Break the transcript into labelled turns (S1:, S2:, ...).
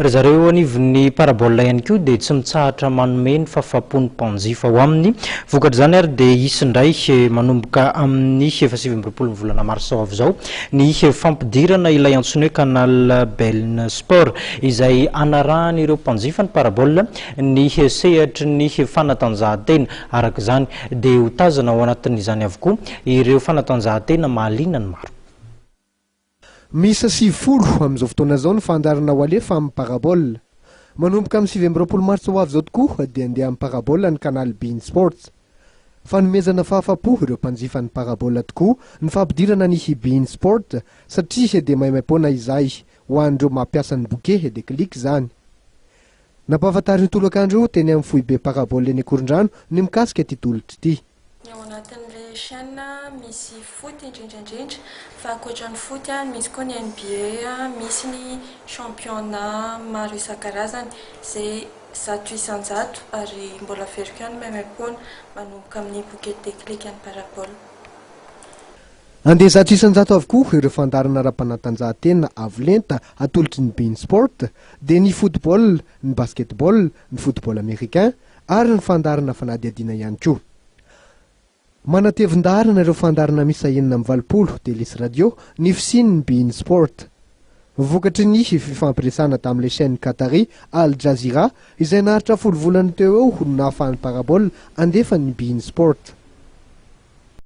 S1: Rezareo anivon'ny Parabole ihany koa dia tsy mitsahatra manome ny fahafaham-pon'ny mpanjifa ao aminy. Vokatra izany ary dia isindray manomboka amin'ny 7 volana Martsa avy izao ny fampidirana ilay antsoina hoe Canal BeIN Sport izay anarahan'ireo mpanjifa ny Parabole ny sehatry ny fanatanjahantena. Araka izany dia ho tazana ao anatin'izany avokoa ireo fanatanjahantena mahaliana ny maro.
S2: Miisa 70 amin'izao fotoana izao ny fandaharana ho alefa amin'ny Parabole. Manomboka amin'ny 7 Martsa ho avy izao tokoa dia handeha amin'ny Parabole ny Canal BeIN Sport. Fanomezana fahafapo ireo mpanjifa ny Parabole tokoa ny fampidirana ny BeIN Sport satria dia maimaimpona izay ho an'ireo mampiasa ny bouquet dia clic izany. Nampahafantariny tolakandro teny amin'ny foibe Parabole ny Korondrano ny mikasika ity tolotra ity.
S3: Ao anatin'ilay chaîne misy foot indrindrandrindra fa ankoatran'ny foot misy koa ny NBA, misy ny championnat maro isan-karazany izay 100 isan-jato ary mbola averiko ihany maimaimpona manomboka amin'ny bouquet déclic ny Parabole.
S2: Andeha 100 isan-jato avokoa ireo fandaharana ara-panatanjahantena avo lenta atolotry ny BeIN Sport dia ny football, ny basketball, ny football américain ary ny fandaharana fanadihadiana ihany koa. Manatevin-daharana ireo fandaharana Miisa 9 telisy radio ny fisian'ny BeIN Sport. Vokatry ny fifampiresana tamin'ilay chaîne Qatari Al Jazeera izay naharitra 10 volana teo eo no nahafahan'ny Parabole andefa ny BeIN Sport.